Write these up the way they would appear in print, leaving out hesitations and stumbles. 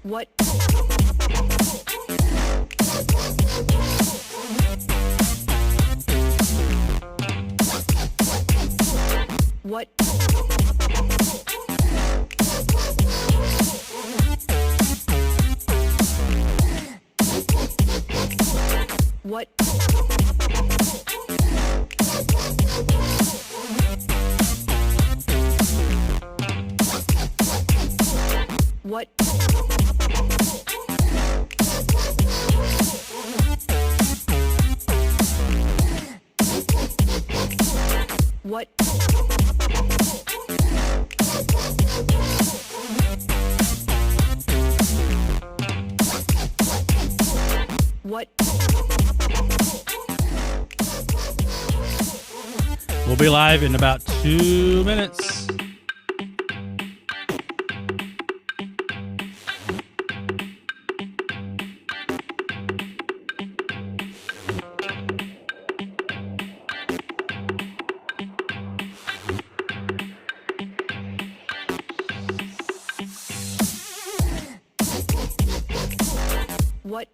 What? What? What? What? What? What? We'll be live in about 2 minutes. What?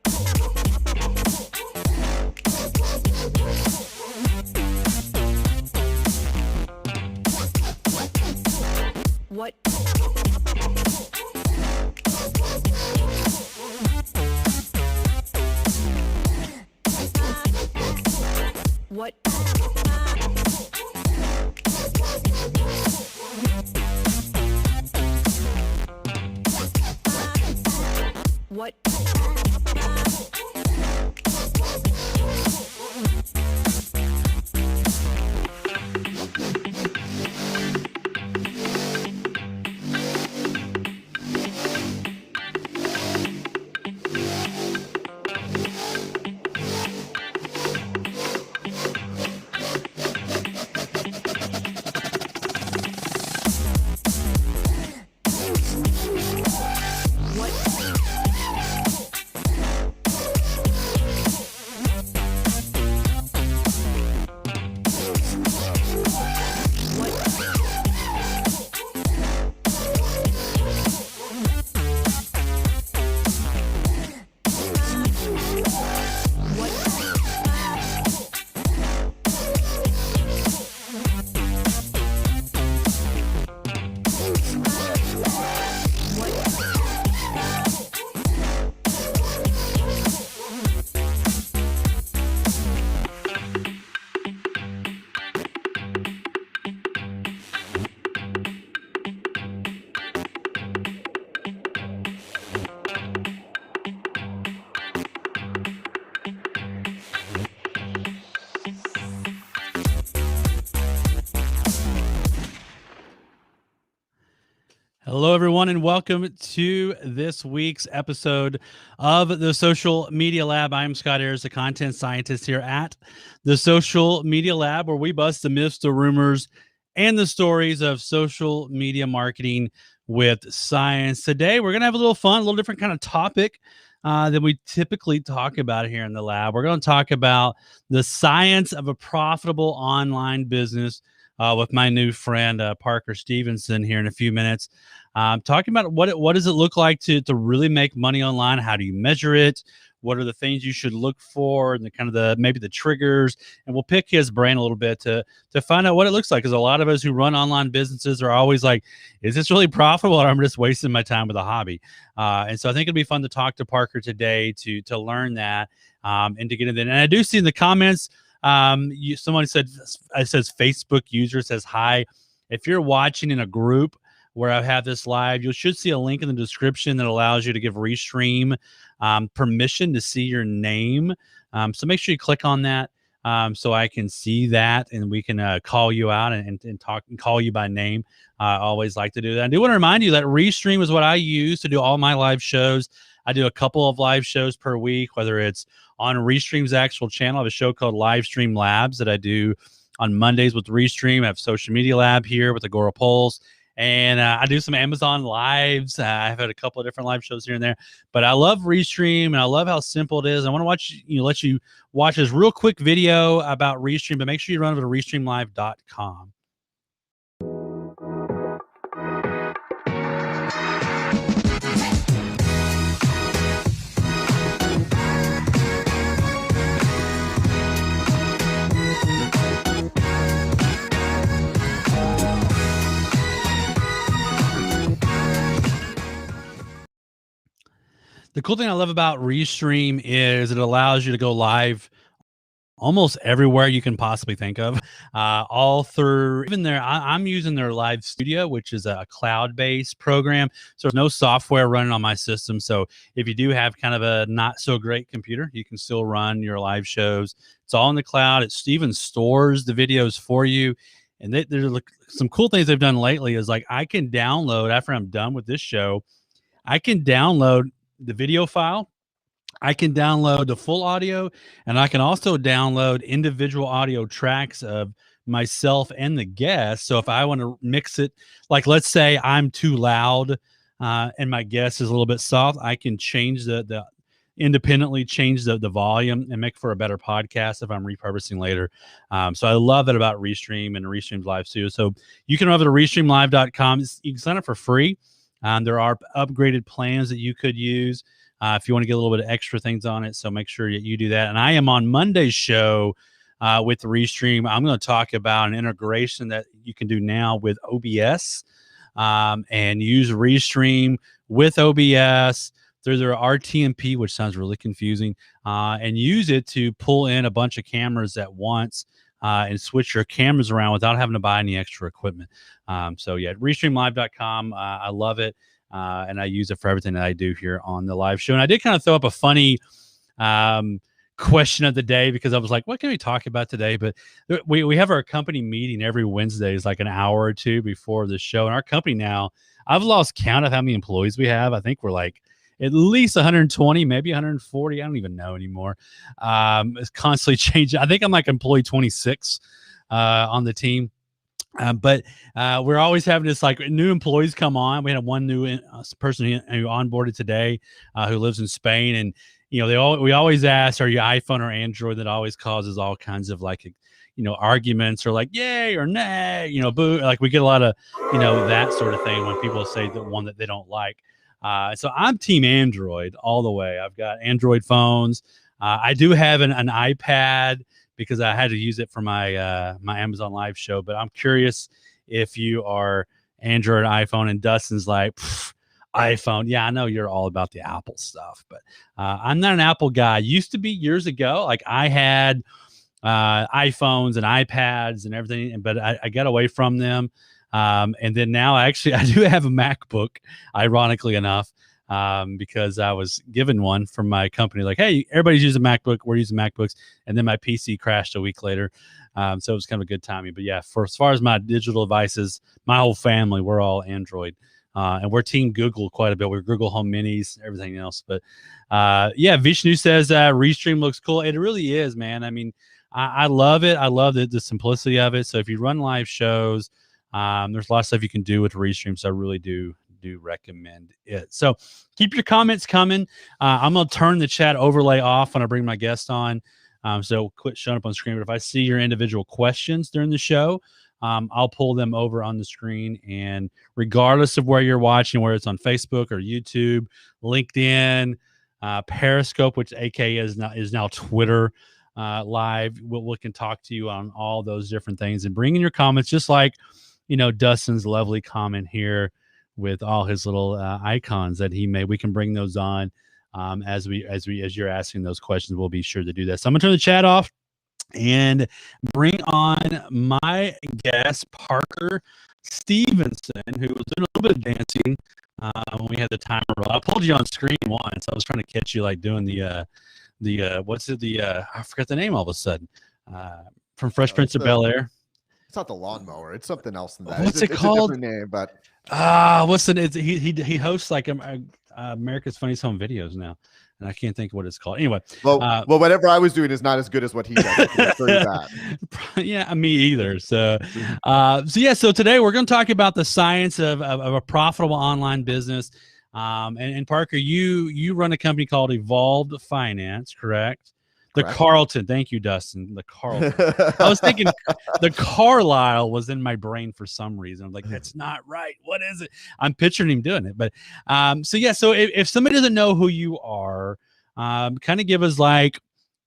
What? What? What? Hello, everyone, and welcome to this week's episode of the Social Media Lab. I'm Scott Ayers, the content scientist here at the Social Media Lab, where we bust the myths, the rumors, and the stories of social media marketing with science. Today, we're going to have a little fun, a little different kind of topic than we typically talk about here in the lab. We're going to talk about the science of a profitable online business with my new friend, Parker Stevenson, here in a few minutes. Talking about what does it look like to really make money online? How do you measure it? What are the things you should look for, and maybe the triggers? And we'll pick his brain a little bit to find out what it looks like. Because a lot of us who run online businesses are always like, is this really profitable, or I'm just wasting my time with a hobby? And so I think it'd be fun to talk to Parker today to learn that and to get into it. And I do see in the comments, someone said, it says Facebook user says hi. If you're watching in a group where I have this live, you should see a link in the description that allows you to give Restream permission to see your name. So make sure you click on that so I can see that, and we can call you out and talk and call you by name. I always like to do that. I do want to remind you that Restream is what I use to do all my live shows. I do a couple of live shows per week, whether it's on Restream's actual channel. I have a show called Livestream Labs that I do on Mondays with Restream. I have Social Media Lab here with Agorapulse. And I do some Amazon lives. I've had a couple of different live shows here and there, but I love Restream and I love how simple it is. I want to let you watch this real quick video about Restream, but make sure you run over to restreamlive.com. The cool thing I love about Restream is it allows you to go live almost everywhere you can possibly think of, all through even their. I'm using their live studio, which is a cloud-based program, so there's no software running on my system. So if you do have kind of a not so great computer, you can still run your live shows. It's all in the cloud. It even stores the videos for you. And there's some cool things they've done lately is like I can download after I'm done with this show, I can download the video file, I can download the full audio, and I can also download individual audio tracks of myself and the guest. So if I want to mix it, like let's say I'm too loud and my guest is a little bit soft, I can change the independently change the volume and make for a better podcast if I'm repurposing later. So I love that about Restream and Restream's live studio. So you can go over to restreamlive.com. You can sign up for free. There are upgraded plans that you could use if you want to get a little bit of extra things on it. So make sure that you do that. And I am on Monday's show with Restream. I'm going to talk about an integration that you can do now with OBS and use Restream with OBS through their RTMP, which sounds really confusing, and use it to pull in a bunch of cameras at once and switch your cameras around without having to buy any extra equipment. So yeah, restreamlive.com. I love it. And I use it for everything that I do here on the live show. And I did kind of throw up a funny question of the day because I was like, what can we talk about today? But we have our company meeting every Wednesday. It's like an hour or two before the show. And our company now, I've lost count of how many employees we have. I think we're like at least 120, maybe 140. I don't even know anymore. It's constantly changing. I think I'm like employee 26 on the team. But we're always having this like new employees come on. We had one new person who onboarded today who lives in Spain, and we always ask, are you iPhone or Android? That always causes all kinds of like arguments or like yay or nay, boo. Like we get a lot of that sort of thing when people say the one that they don't like. So I'm team Android all the way. I've got Android phones. I do have an iPad because I had to use it for my my Amazon Live show. But I'm curious if you are Android or iPhone. And Dustin's like, iPhone. Yeah, I know you're all about the Apple stuff, but I'm not an Apple guy. Used to be years ago. Like I had iPhones and iPads and everything, but I got away from them. And then now I do have a MacBook, ironically enough, because I was given one from my company. Like, hey, everybody's using MacBook. We're using MacBooks. And then my PC crashed a week later. So it was kind of a good timing. But yeah, for as far as my digital devices, my whole family, we're all Android. And we're team Google quite a bit. We're Google Home Minis, everything else. But yeah, Vishnu says Restream looks cool. It really is, man. I mean, I love it. I love the simplicity of it. So if you run live shows, there's a lot of stuff you can do with Restream. So I really do recommend it. So keep your comments coming. I'm going to turn the chat overlay off when I bring my guest on. So quit showing up on screen. But if I see your individual questions during the show, I'll pull them over on the screen. And regardless of where you're watching, whether it's on Facebook or YouTube, LinkedIn, Periscope, which AK is now Twitter live, we can talk to you on all those different things and bring in your comments, just like Dustin's lovely comment here with all his little icons that he made. We can bring those on as you're asking those questions. We'll be sure to do that. So I'm gonna turn the chat off and bring on my guest, Parker Stevenson, who was doing a little bit of dancing when we had the timer roll. I pulled you on screen once. I was trying to catch you like doing the what's it, I forgot the name all of a sudden, from Fresh Prince of Bel-Air. It's not the lawnmower. It's something else than that. What's it called? It's a different name, but what's the? He hosts like America's Funniest Home Videos now, and I can't think of what it's called. Anyway, well, whatever I was doing is not as good as what he does. Yeah, me either. So today we're going to talk about the science of a profitable online business. And Parker, you run a company called Evolved Finance, correct? The Correct. Carlton. Thank you, Dustin. The Carlton. I was thinking the Carlisle was in my brain for some reason. I'm like, that's not right. What is it? I'm picturing him doing it. But so if somebody doesn't know who you are, kind of give us like,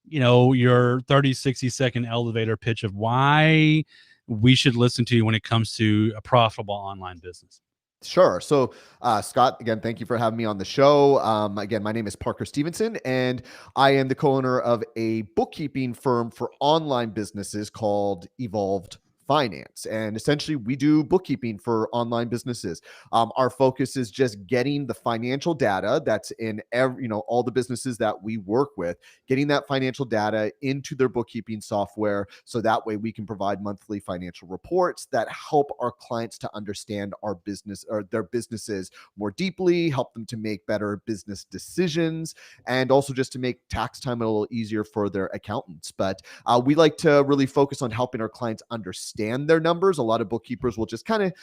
your 30, 60-second elevator pitch of why we should listen to you when it comes to a profitable online business. Sure. So, Scott, again, thank you for having me on the show. Again, my name is Parker Stevenson, and I am the co-owner of a bookkeeping firm for online businesses called Evolved Finance. And essentially, we do bookkeeping for online businesses. Our focus is just getting the financial data that's in all the businesses that we work with, getting that financial data into their bookkeeping software, so that way we can provide monthly financial reports that help our clients to understand our business or their businesses more deeply, help them to make better business decisions, and also just to make tax time a little easier for their accountants. But we like to really focus on helping our clients understand their numbers. A lot of bookkeepers will just kind of,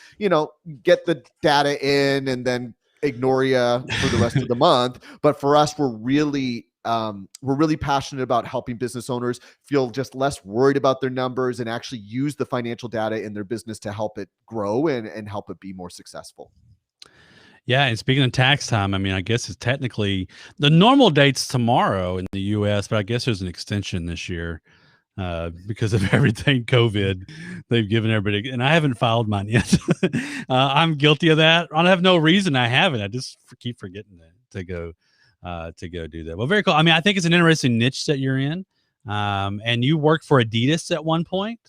get the data in and then ignore you for the rest of the month. But for us, we're really passionate about helping business owners feel just less worried about their numbers and actually use the financial data in their business to help it grow and help it be more successful. Yeah, and speaking of tax time, I mean, I guess it's technically the normal date's tomorrow in the U.S., but I guess there's an extension this year because of everything COVID. They've given everybody, and I haven't filed mine yet. I'm guilty of that. I have no reason I haven't. I just keep forgetting to go do that. Well, very cool. I mean, I think it's an interesting niche that you're in, and you worked for Adidas at one point.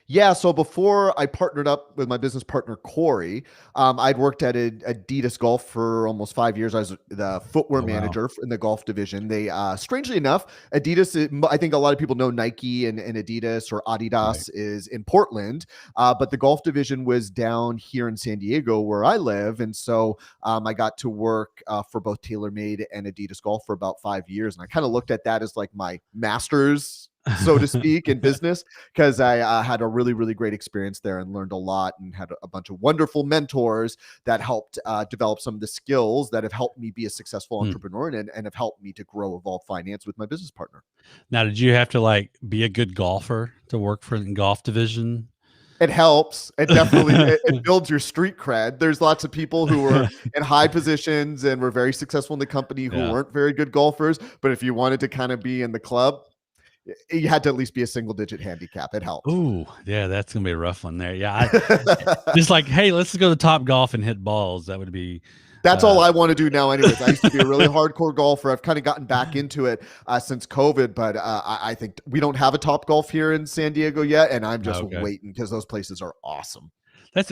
Yeah. So before I partnered up with my business partner, Corey, I'd worked at Adidas Golf for almost 5 years. I was the footwear manager in the golf division. They, strangely enough, Adidas, I think a lot of people know Nike and Adidas or Adidas is in Portland, but the golf division was down here in San Diego where I live. And so I got to work for both TaylorMade and Adidas Golf for about 5 years. And I kind of looked at that as like my master's, so to speak, in business, because I had a really, really great experience there and learned a lot and had a bunch of wonderful mentors that helped develop some of the skills that have helped me be a successful entrepreneur and have helped me to grow Evolve Finance with my business partner. Now, did you have to like be a good golfer to work for the golf division? It helps. It definitely it builds your street cred. There's lots of people who were in high positions and were very successful in the company who weren't very good golfers. But if you wanted to kind of be in the club, you had to at least be a single-digit handicap. It helped. Ooh, yeah, that's gonna be a rough one there. Yeah, just like, hey, let's go to Top Golf and hit balls. That would be. That's all I want to do now, anyways. I used to be a really hardcore golfer. I've kind of gotten back into it since COVID, but I think we don't have a Top Golf here in San Diego yet, and I'm just waiting because those places are awesome.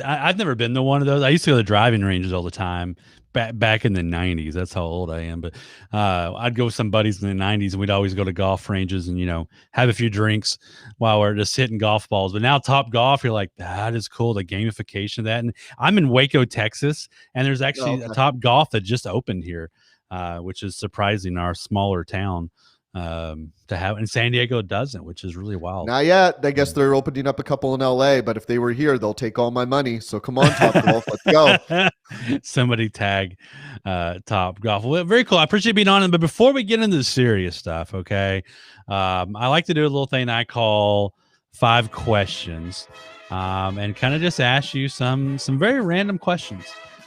I've never been to one of those. I used to go to driving ranges all the time back in the 90s. That's how old I am. But I'd go with some buddies in the 90s and we'd always go to golf ranges and, have a few drinks while we're just hitting golf balls. But now Top Golf, you're like, that is cool. The gamification of that. And I'm in Waco, Texas, and there's actually a Top Golf that just opened here, which is surprising, our smaller town. To have, and San Diego doesn't, which is really wild. Not yet. I guess they're opening up a couple in LA, but if they were here, they'll take all my money. So come on, Top Golf, let's go. Somebody tag Top Golf. Well, very cool. I appreciate being on it. But before we get into the serious stuff, okay, I like to do a little thing I call 5 questions, and kind of just ask you some very random questions.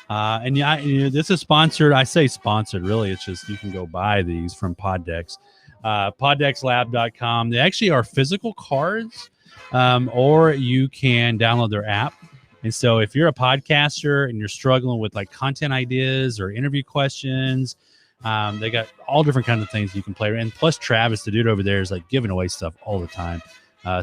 And this is sponsored. I say sponsored, really. It's just you can go buy these from Poddex. Poddexlab.com. They actually are physical cards, or you can download their app. And so if you're a podcaster and you're struggling with like content ideas or interview questions, they got all different kinds of things you can play. And plus Travis, the dude over there, is like giving away stuff all the time.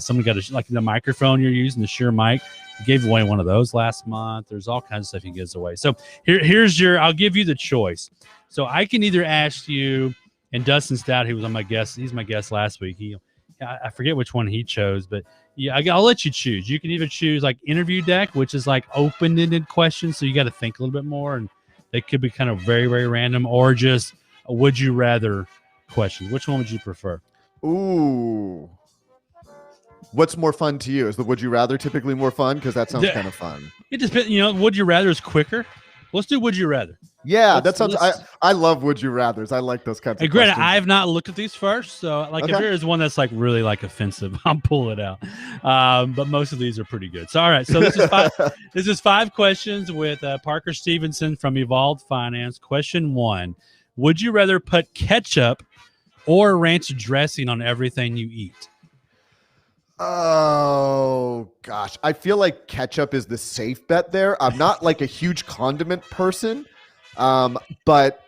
Someone got like the microphone you're using, the Shure mic. He gave away one of those last month. There's all kinds of stuff he gives away. So here's I'll give you the choice. So I can either ask you, and Dustin Stout, he was on my guest. He's my guest last week. I forget which one he chose, but yeah, I'll let you choose. You can either choose like interview deck, which is like open-ended questions, so you got to think a little bit more, and they could be kind of very, very random, or just a would you rather questions. Which one would you prefer? Ooh. What's more fun to you? Is the would you rather typically more fun? Because that sounds kind of fun. It depends. Would you rather is quicker. Let's do would you rather. Yeah, that sounds. I love would you rather's. I like those kinds of granted, questions. I have not looked at these first, so like if there is one that's like really like offensive, I'll pull it out. But most of these are pretty good. So all right, so this is 5. This is 5 questions with Parker Stevenson from Evolved Finance. Question 1: would you rather put ketchup or ranch dressing on everything you eat? Oh gosh, I feel like ketchup is the safe bet there. I'm not like a huge condiment person, but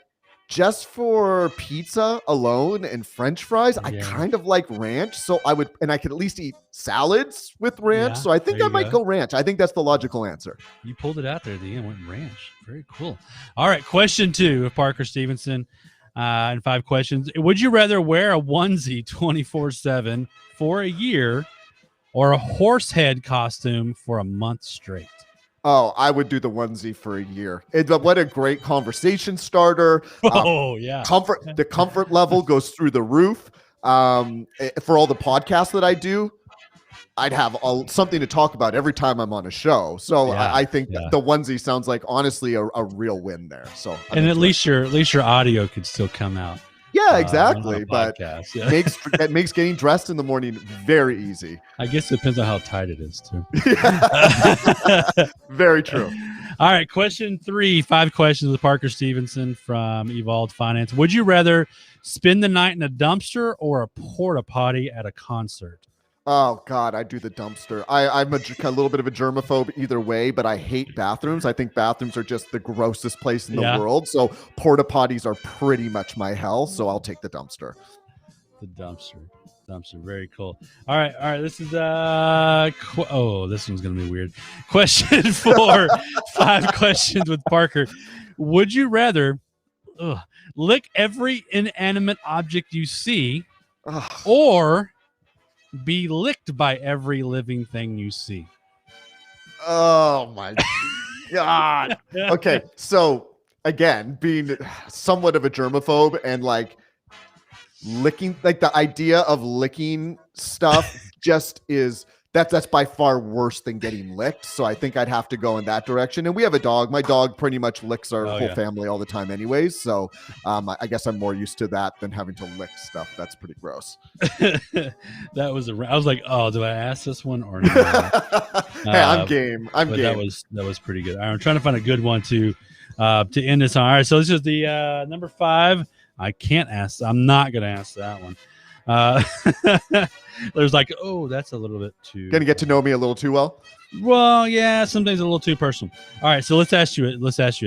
just for pizza alone and French fries, I Yeah. kind of like ranch. So I could at least eat salads with ranch. Yeah, So I think there I you might go. go ranch. I think that's the logical answer. You pulled it out there at the end. Went ranch. Very cool. All right, question 2 of Parker Stevenson, and 5 questions. Would you rather wear a onesie 24/7 for a year, or a horse head costume for a month straight? Oh, I would do the onesie for a year. What a great conversation starter. Oh yeah. The comfort level goes through the roof. For all the podcasts that I do, I'd have something to talk about every time I'm on a show. So Yeah, I think yeah. the onesie sounds like honestly a real win there. So And at least your audio could still come out. yeah, On exactly. a But podcast. Yeah. that makes getting dressed in the morning very easy. I guess it depends on how tight it is too. Very true. All right, question 3, 5 questions with Parker Stevenson from Evolved Finance. Would you rather spend the night in a dumpster or a porta potty at a concert? Oh God, I do the dumpster. I'm a little bit of a germaphobe either way, but I hate bathrooms. I think bathrooms are just the grossest place in the world. So porta potties are pretty much my hell. So I'll take the dumpster. The dumpster. Very cool. All right. This is this one's gonna be weird. Question 4, 5 questions with Parker. Would you rather lick every inanimate object you see, or be licked by every living thing you see? Oh my God. Okay, so again, being somewhat of a germaphobe and like licking, like the idea of licking stuff just is that's by far worse than getting licked. So I think I'd have to go in that direction. And we have a dog. My dog pretty much licks our whole family all the time anyways. So I guess I'm more used to that than having to lick stuff. That's pretty gross. I was like, oh, do I ask this one or not? Hey, I'm game. I'm game. That was pretty good. I'm trying to find a good one to end this on. All right, so this is the number 5. I can't ask. I'm not going to ask that one. There's like, oh, that's a little bit too. Gonna get to know me a little too well. Well, yeah, something's a little too personal. All right, so let's ask you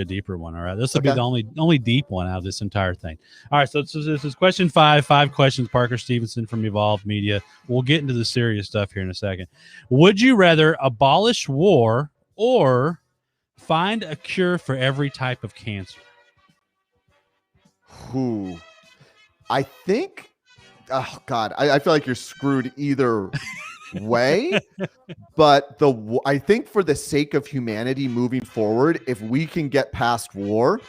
a deeper one. All right, this will be the only deep one out of this entire thing. All right, so this is question 5. 5 questions. Parker Stevenson from Evolved Media. We'll get into the serious stuff here in a second. Would you rather abolish war or find a cure for every type of cancer? Who? I think. Oh God, I feel like you're screwed either way. But I think for the sake of humanity moving forward, if we can get past war,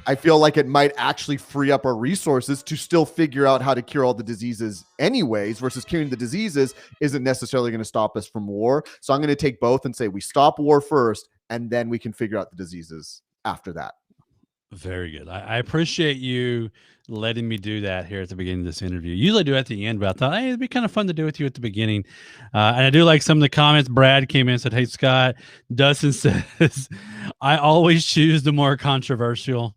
I feel like it might actually free up our resources to still figure out how to cure all the diseases anyways, versus curing the diseases isn't necessarily going to stop us from war. So I'm going to take both and say we stop war first, and then we can figure out the diseases after that. Very good. I appreciate you letting me do that here at the beginning of this interview. Usually I do it at the end, but I thought, hey, it'd be kind of fun to do with you at the beginning. And I do like some of the comments. Brad came in and said, hey, Scott. Dustin says, I always choose the more controversial.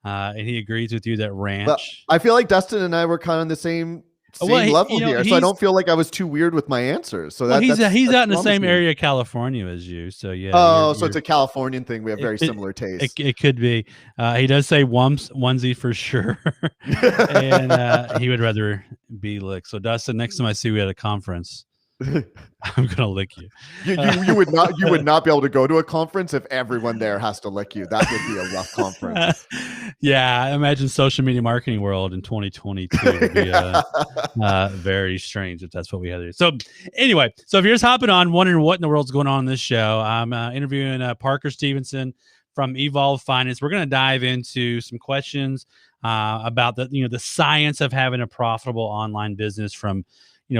And he agrees with you that ranch. But I feel like Dustin and I were kind of on the same level here, so I don't feel like I was too weird with my ansers. So he's out in the same area of California as you. So yeah. Oh, so it's a Californian thing. We have very similar tastes. It could be. He does say onesie for sure, and he would rather be licked. So Dustin, next time I see you at a conference, I'm gonna lick you. You would not be able to go to a conference if everyone there has to lick you. That would be a rough conference. Yeah, I imagine social media marketing world in 2022 would be very strange if that's what we had to do. So anyway, so if you're just hopping on, wondering what in the world's going on in this show, I'm interviewing Parker Stevenson from Evolve Finance. We're going to dive into some questions about the science of having a profitable online business from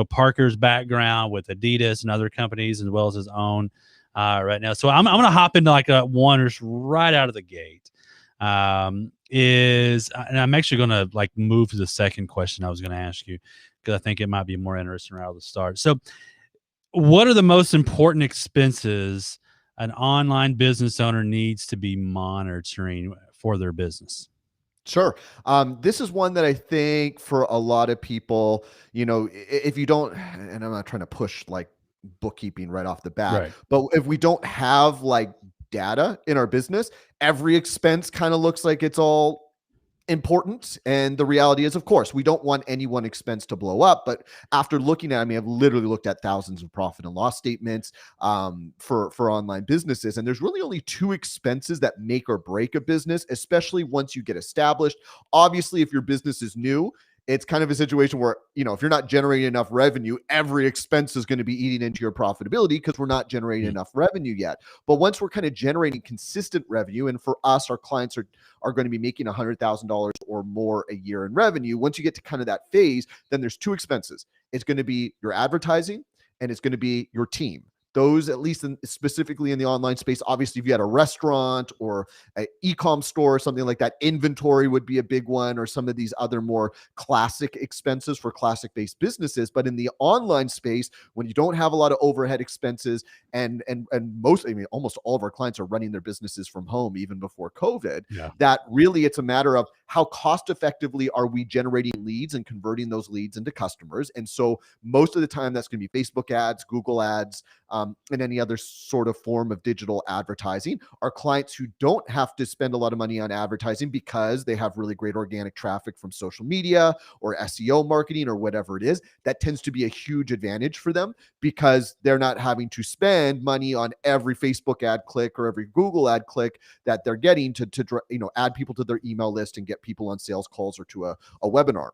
Parker's background with Adidas and other companies, as well as his own right now. So I'm going to hop into like one right out of the gate. And I'm actually going to like move to the second question I was going to ask you, because I think it might be more interesting right at the start. So what are the most important expenses an online business owner needs to be monitoring for their business? Sure. This is one that I think for a lot of people, if you don't, and I'm not trying to push like bookkeeping right off the bat, Right. but if we don't have like data in our business, every expense kind of looks like it's all important. And the reality is, of course, we don't want any one expense to blow up. But after looking at, I mean, I've literally looked at thousands of profit and loss statements for online businesses. And there's really only two expenses that make or break a business, especially once you get established. Obviously, if your business is new, it's kind of a situation where, if you're not generating enough revenue, every expense is going to be eating into your profitability because we're not generating enough revenue yet. But once we're kind of generating consistent revenue, and for us, our clients are going to be making $100,000 or more a year in revenue. Once you get to kind of that phase, then there's two expenses. It's going to be your advertising and it's going to be your team. Those, at least specifically in the online space. Obviously, if you had a restaurant or an e-com store or something like that, inventory would be a big one, or some of these other more classic expenses for classic-based businesses. But in the online space, when you don't have a lot of overhead expenses, and almost all of our clients are running their businesses from home even before COVID, that really it's a matter of how cost effectively are we generating leads and converting those leads into customers. And so most of the time that's going to be Facebook ads, Google ads, and any other sort of form of digital advertising. Our clients who don't have to spend a lot of money on advertising because they have really great organic traffic from social media or SEO marketing or whatever it is, that tends to be a huge advantage for them because they're not having to spend money on every Facebook ad click or every Google ad click that they're getting to add people to their email list and get people on sales calls or to a webinar.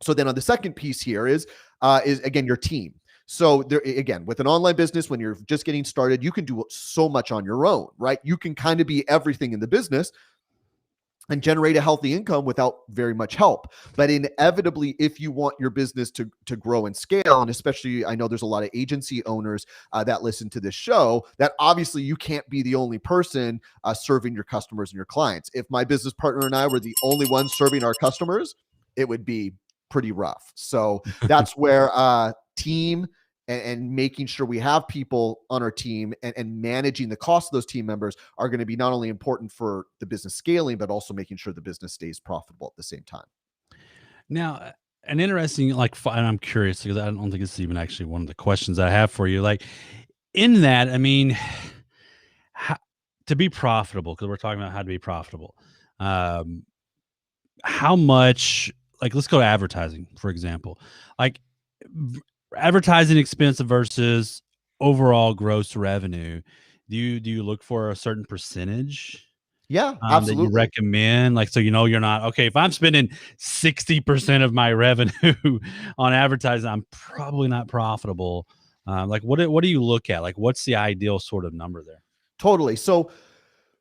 So then on the second piece here is again, your team. So there, again, with an online business, when you're just getting started, you can do so much on your own, right? You can kind of be everything in the business and generate a healthy income without very much help. But inevitably, if you want your business to grow and scale, and especially I know there's a lot of agency owners that listen to this show, that obviously you can't be the only person serving your customers and your clients. If my business partner and I were the only ones serving our customers, it would be pretty rough. So that's where team and making sure we have people on our team and managing the cost of those team members are going to be not only important for the business scaling, but also making sure the business stays profitable at the same time. Now, an interesting, and I'm curious because I don't think it's even actually one of the questions I have for you. Like in that, I mean, to be profitable, because we're talking about how to be profitable, how much, like, let's go to advertising, for example, like advertising expense versus overall gross revenue. Do you look for a certain percentage Yeah, that you absolutely. recommend? Like, so you're not okay. If I'm spending 60% of my revenue on advertising, I'm probably not profitable. Like, what do you look at? Like, what's the ideal sort of number there? Totally. So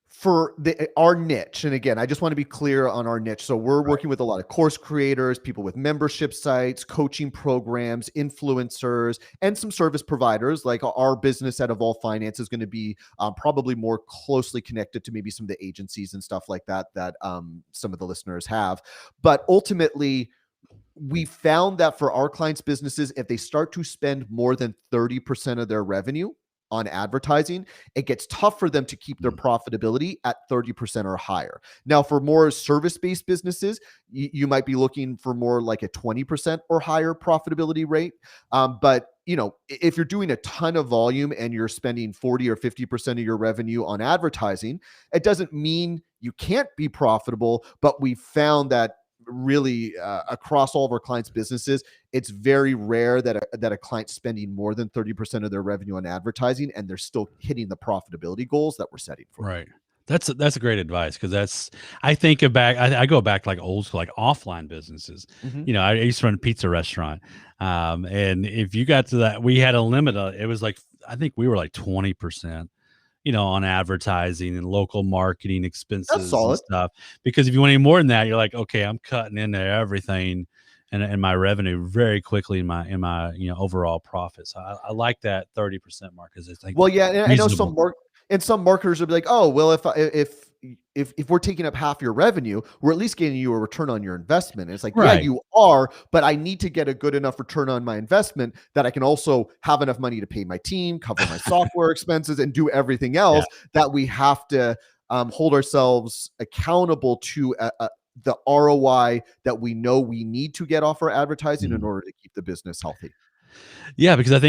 for our niche, and again, I just want to be clear on our niche. So we're working with a lot of course creators, people with membership sites, coaching programs, influencers, and some service providers. Like our business at Evolve Finance is going to be probably more closely connected to maybe some of the agencies and stuff like that some of the listeners have. But ultimately, we found that for our clients' businesses, if they start to spend more than 30% of their revenue on advertising, it gets tough for them to keep their profitability at 30% or higher. Now, for more service-based businesses, you might be looking for more like a 20% or higher profitability rate. But if you're doing a ton of volume and you're spending 40 or 50% of your revenue on advertising, it doesn't mean you can't be profitable, but we found that really across all of our clients' businesses, it's very rare that a client's spending more than 30% of their revenue on advertising and they're still hitting the profitability goals that we're setting for them. Right. That's a great advice because I think back. I go back to like old school, like offline businesses. Mhm. I used to run a pizza restaurant, and if you got to that, we had a limit. It was like I think we were like 20%. On advertising and local marketing That's expenses and solid. stuff. Because if you want any more than that, you're like, okay, I'm cutting into everything and my revenue very quickly in my overall profit. So I like that 30% mark because it's like Well, yeah, and I know reasonable. some marketers will be like, "Oh, well, if we're taking up half your revenue, we're at least getting you a return on your investment." And it's like, yeah, Right. you are, but I need to get a good enough return on my investment that I can also have enough money to pay my team, cover my software expenses, and do everything Yeah. else that we have to hold ourselves accountable to the ROI that we know we need to get off our advertising in Mhm. order to keep the business healthy. Yeah, because I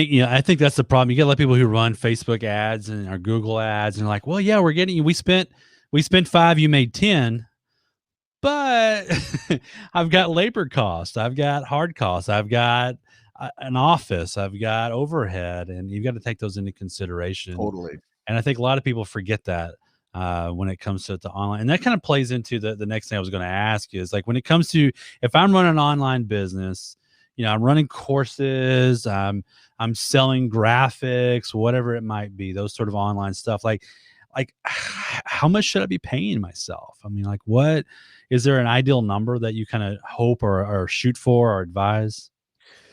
think that's the problem. You get a lot of people who run Facebook ads and or Google ads, and they're like, "Well, yeah, we're getting we spent 5, you made 10." But I've got labor costs, I've got hard costs, I've got an office, I've got overhead, and you've got to take those into consideration. Totally. And I think a lot of people forget that when it comes to online, and that kind of plays into the next thing I was going to ask you is like when it comes to if I'm running an online business, I'm running courses, I'm selling graphics, whatever it might be, those sort of online stuff. Like how much should I be paying myself? I mean, like what is there an ideal number that you kind of hope or shoot for or advise?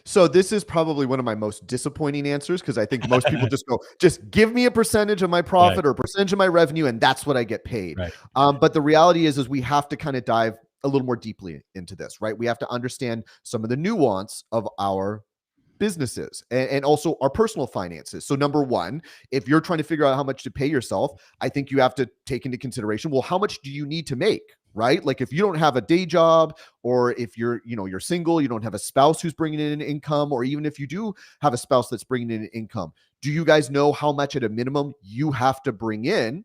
So this is probably one of my most disappointing answers because I think most people just go, just give me a percentage of my Right, profit or a percentage of my revenue, and that's what I get paid. right. But the reality is we have to kind of dive a little more deeply into this, right? We have to understand some of the nuance of our businesses and also our personal finances. So number one, if you're trying to figure out how much to pay yourself, I think you have to take into consideration, well, how much do you need to make? Right? Like if you don't have a day job, or if you're single, you don't have a spouse who's bringing in an income, or even if you do have a spouse that's bringing in an income, do you guys know how much at a minimum you have to bring in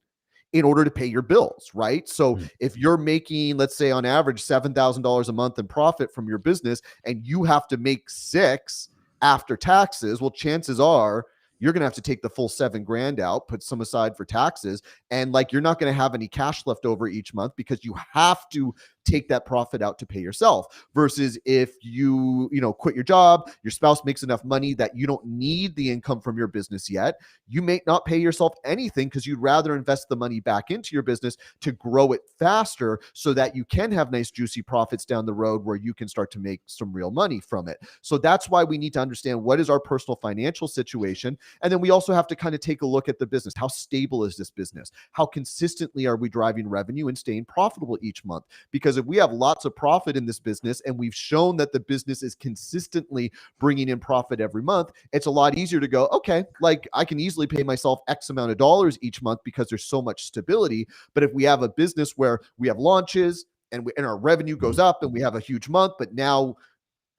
order to pay your bills, right? So Mm. if you're making, let's say on average, $7,000 a month in profit from your business, and you have to make 6 after taxes, well, chances are you're going to have to take the full 7 grand out, put some aside for taxes. And like, you're not going to have any cash left over each month because you have to take that profit out to pay yourself, versus if you quit your job, your spouse makes enough money that you don't need the income from your business yet. You may not pay yourself anything because you'd rather invest the money back into your business to grow it faster so that you can have nice juicy profits down the road where you can start to make some real money from it. So that's why we need to understand what is our personal financial situation. And then we also have to kind of take a look at the business. How stable is this business? How consistently are we driving revenue and staying profitable each month? Because if we have lots of profit in this business and we've shown that the business is consistently bringing in profit every month, it's a lot easier to go, okay, like I can easily pay myself X amount of dollars each month because there's so much stability. But if we have a business where we have launches and our revenue goes up and we have a huge month, but now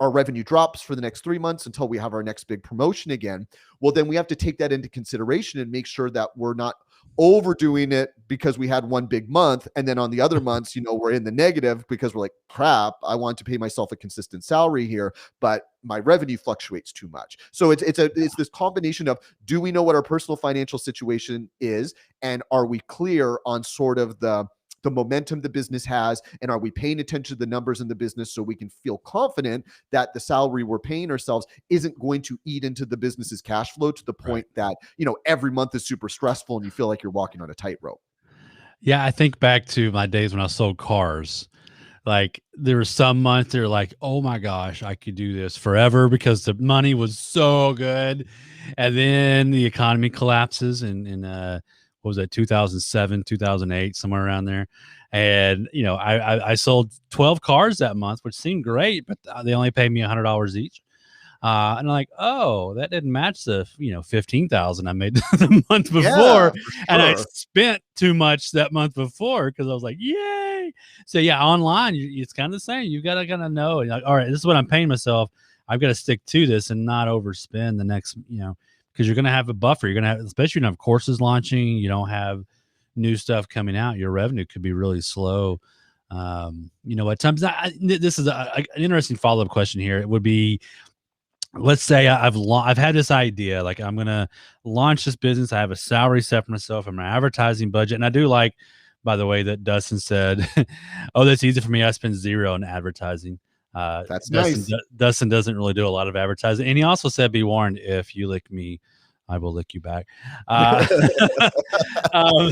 our revenue drops for the next 3 months until we have our next big promotion again, well, then we have to take that into consideration and make sure that we're not overdoing it because we had one big month. And then on the other months, we're in the negative because we're like, crap, I want to pay myself a consistent salary here, but my revenue fluctuates too much. So it's this combination of, do we know what our personal financial situation is? And are we clear on sort of the momentum the business has, and are we paying attention to the numbers in the business so we can feel confident that the salary we're paying ourselves isn't going to eat into the business's cash flow to the point that every month is super stressful and you feel like you're walking on a tightrope. Yeah, I think back to my days when I sold cars. Like there were some months they're like, oh my gosh, I could do this forever because the money was so good. And then the economy collapses in what was that, 2007, 2008, somewhere around there. And I sold 12 cars that month, which seemed great, but they only paid me $100 each. And I'm like, oh, that didn't match the 15,000 I made the month Yeah, before, for and I sure. spent too much that month before because I was like, yay! So yeah, online it's kind of the same. You gotta kind of know, like, all right, this is what I'm paying myself. I've got to stick to this and not overspend the next, because you're gonna have a buffer. You're gonna have, especially you don't have courses launching. You don't have new stuff coming out. Your revenue could be really slow. At times, this is an interesting follow up question here. It would be, let's say I've had this idea, like I'm gonna launch this business. I have a salary set for myself and my advertising budget, and I do like, by the way, that Dustin said, "Oh, that's easy for me. I spend zero on advertising." That's Dustin nice. Dustin doesn't really do a lot of advertising, and he also said, "Be warned, if you lick me, I will lick you back." Uh, um,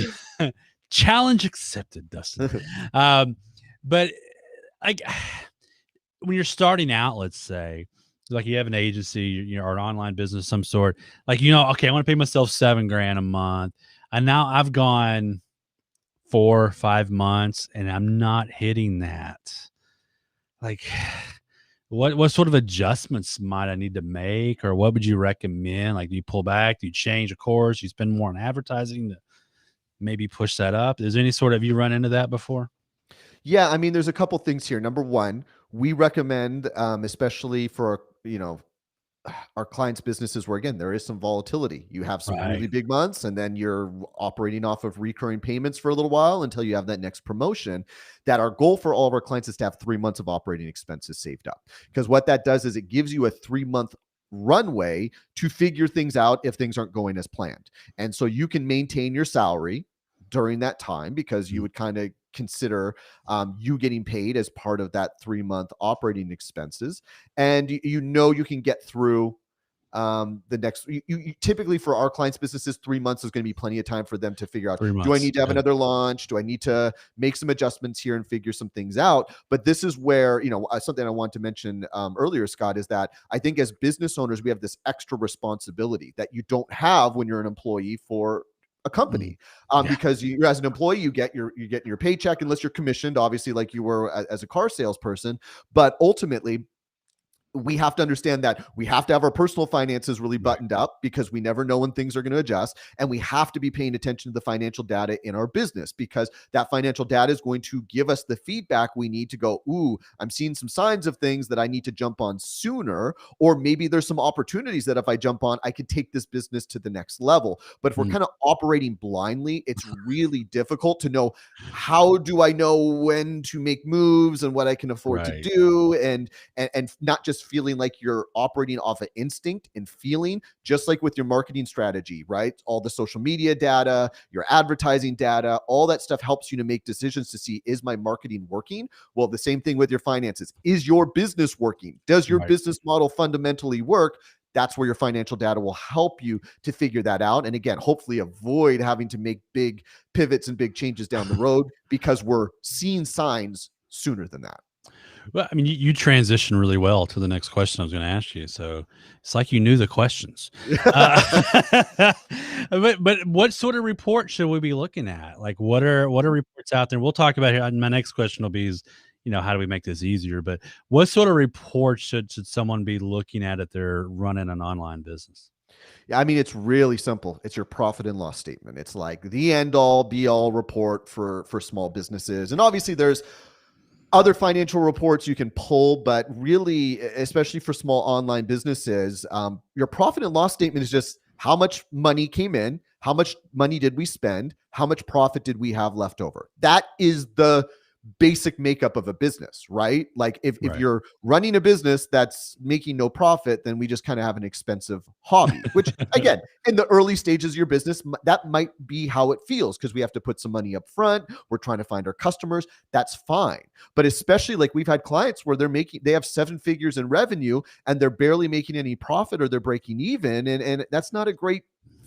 challenge accepted, Dustin. But like when you're starting out, let's say, like you have an agency, or an online business of some sort, like, okay, I want to pay myself 7 grand a month. And now I've gone 4 or 5 months and I'm not hitting that. Like, what sort of adjustments might I need to make, or what would you recommend? Like, do you pull back? Do you change a course? Do you spend more on advertising to maybe push that up? Is there any sort of, you run into that before? Yeah, I mean, there's a couple things here. Number one, we recommend, especially for, our clients' businesses where, again, there is some volatility. You have some really Right. big months, and then you're operating off of recurring payments for a little while until you have that next promotion. That our goal for all of our clients is to have 3 months of operating expenses saved up. Because what that does is it gives you a 3-month runway to figure things out if things aren't going as planned. And so you can maintain your salary during that time because you Mm. would kind of consider you getting paid as part of that 3-month operating expenses, and you can get through the next typically for our clients businesses, 3 months is going to be plenty of time for them to figure out, 3 do I months. need to have Yeah. another launch, do I need to make some adjustments here and figure some things out. But this is where, something I want to mention earlier, Scott, is that I think as business owners we have this extra responsibility that you don't have when you're an employee for a Mm. company, Yeah. because you, as an employee, you get your paycheck unless you're commissioned, obviously, like you were as a car salesperson. But ultimately, we have to understand that we have to have our personal finances really Right. buttoned up because we never know when things are going to adjust. And we have to be paying attention to the financial data in our business because that financial data is going to give us the feedback we need to go, ooh, I'm seeing some signs of things that I need to jump on sooner. Or maybe there's some opportunities that if I jump on, I could take this business to the next level. But if we're Mm. kind of operating blindly, it's really difficult to know, how do I know when to make moves and what I can afford to Right. do? And not just feeling like you're operating off of instinct and feeling, just like with your marketing strategy, right? All the social media data, your advertising data, all that stuff helps you to make decisions to see, is my marketing working? Well, the same thing with your finances. Is your business working? Does your Right. business model fundamentally work? That's where your financial data will help you to figure that out. And again, hopefully avoid having to make big pivots and big changes down the road because we're seeing signs sooner than that. Well, I mean, you transition really well to the next question I was going to ask you. So it's like you knew the questions. But what sort of report should we be looking at? Like, what are reports out there? We'll talk about here. And my next question will be, is, how do we make this easier? But what sort of reports should someone be looking at if they're running an online business? Yeah, I mean, it's really simple. It's your profit and loss statement. It's like the end all be all report for small businesses. And obviously there's other financial reports you can pull, but really, especially for small online businesses, your profit and loss statement is just how much money came in, how much money did we spend, how much profit did we have left over. That is the basic makeup of a business, right? Like if Right. you're running a business that's making no profit, then we just kind of have an expensive hobby, which again, in the early stages of your business, that might be how it feels because we have to put some money up front. We're trying to find our customers. That's fine. But especially like we've had clients where they have 7 figures in revenue and they're barely making any profit or they're breaking even. And that's not a great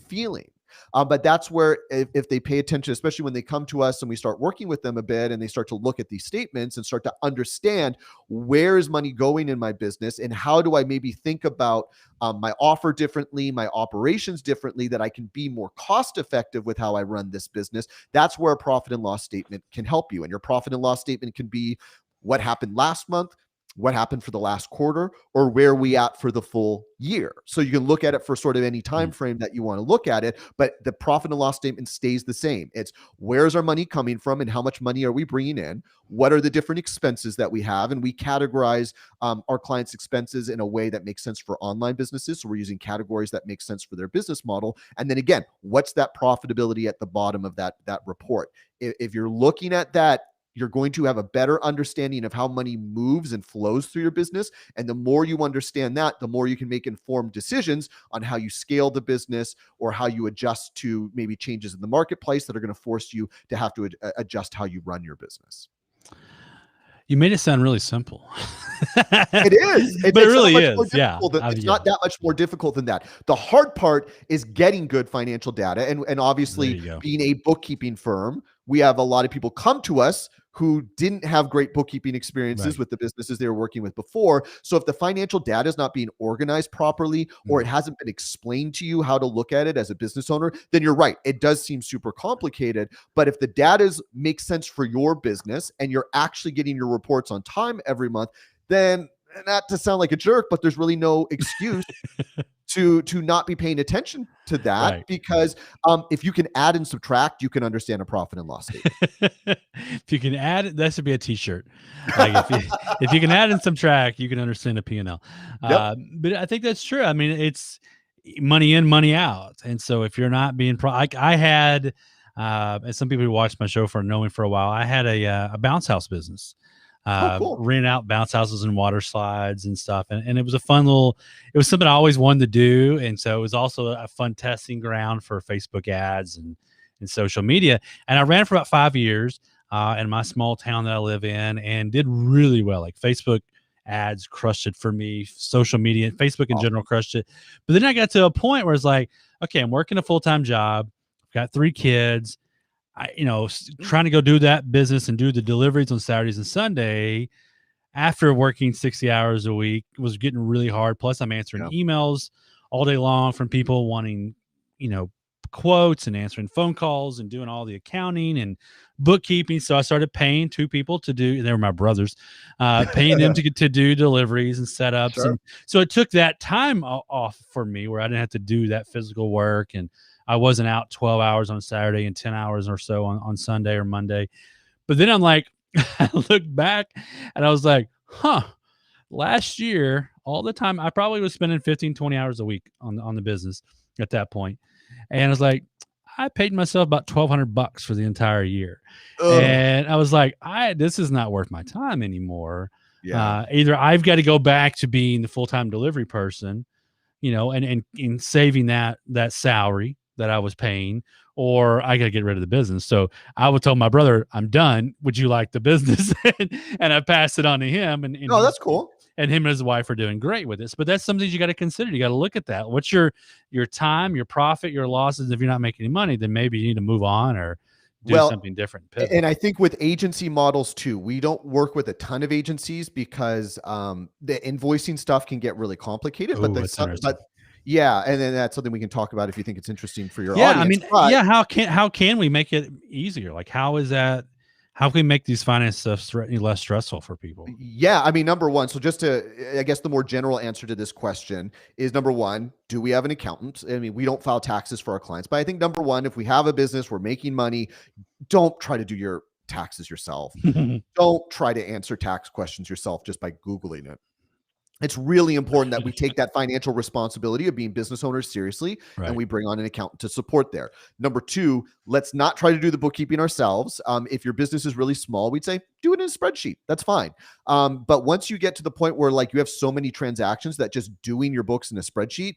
feeling. But that's where if they pay attention, especially when they come to us and we start working with them a bit and they start to look at these statements and start to understand, where is money going in my business and how do I maybe think about my offer differently, my operations differently, that I can be more cost effective with how I run this business. That's where a profit and loss statement can help you. And your profit and loss statement can be what happened last month, what happened for the last quarter, or where we at for the full year. So you can look at it for sort of any time Mm. frame that you want to look at it, but the profit and loss statement stays the same. It's where's our money coming from and how much money are we bringing in? What are the different expenses that we have? And we categorize our clients' expenses in a way that makes sense for online businesses. So we're using categories that make sense for their business model. And then again, what's that profitability at the bottom of that report? If you're looking at that, you're going to have a better understanding of how money moves and flows through your business. And the more you understand that, the more you can make informed decisions on how you scale the business or how you adjust to maybe changes in the marketplace that are going to force you to have to adjust how you run your business. You made it sound really simple. It is. But it It's not really much more is. Yeah. difficult. I It's mean, not that much more difficult than that. The hard part is getting good financial data. And there obviously, you go. being a bookkeeping firm, we have a lot of people come to us who didn't have great bookkeeping experiences Right. with the businesses they were working with before. So if the financial data is not being organized properly or Mm. it hasn't been explained to you how to look at it as a business owner, then you're right. It does seem super complicated. But if the data makes sense for your business and you're actually getting your reports on time every month, then, not to sound like a jerk, but there's really no excuse to not be paying attention to that, Right. because if you can add and subtract, you can understand a profit and loss statement. If you can add, that should be a T-shirt. Like if you can add and subtract, you can understand a P&L. Yep. But I think that's true. I mean, it's money in, money out, and so if you're not being like I had, and some people who watched my show for know me for a while, I had a bounce house business. Oh, cool. Rent out bounce houses and water slides and stuff, and it was a fun little. It was something I always wanted to do, and so it was also a fun testing ground for Facebook ads and social media. And I ran for about 5 years in my small town that I live in, and did really well. Like Facebook ads crushed it for me. Social media, Facebook in general crushed it. But then I got to a point where it's like, okay, I'm working a full-time job, got 3 kids. Trying to go do that business and do the deliveries on Saturdays and Sunday after working 60 hours a week was getting really hard. Plus I'm answering emails all day long from people wanting, quotes, and answering phone calls and doing all the accounting and bookkeeping. So I started paying 2 people to do, they were my brothers, paying them to do deliveries and setups. Sure. And so it took that time off for me where I didn't have to do that physical work, and I wasn't out 12 hours on Saturday and 10 hours or so on Sunday or Monday. But then I'm like, I looked back and I was like, last year, all the time, I probably was spending 15, 20 hours a week on the business at that point. And I was like, I paid myself about $1,200 for the entire year. Ugh. And I was like, this is not worth my time anymore. Yeah. Either I've got to go back to being the full-time delivery person, and saving that salary that I was paying, or I got to get rid of the business. So I would tell my brother, I'm done. Would you like the business? And I passed it on to him. And Oh, that's cool. And him and his wife are doing great with this. But that's something you got to consider. You got to look at that. What's your time, your profit, your losses? If you're not making any money, then maybe you need to move on or do something different. And I think with agency models too, we don't work with a ton of agencies because the invoicing stuff can get really complicated. Ooh, yeah, and then that's something we can talk about if you think it's interesting for your audience. How can we make it easier? Like, how can we make these finance stuff less stressful for people? Yeah, I mean, number one, so just to, I guess the more general answer to this question is, number one, do we have an accountant? I mean, we don't file taxes for our clients, but I think number one, if we have a business, we're making money, don't try to do your taxes yourself. Don't try to answer tax questions yourself just by Googling it. It's really important that we take that financial responsibility of being business owners seriously, and we bring on an accountant to support there. Number two, let's not try to do the bookkeeping ourselves. If your business is really small, we'd say do it in a spreadsheet. That's fine. But once you get to the point where like you have so many transactions that just doing your books in a spreadsheet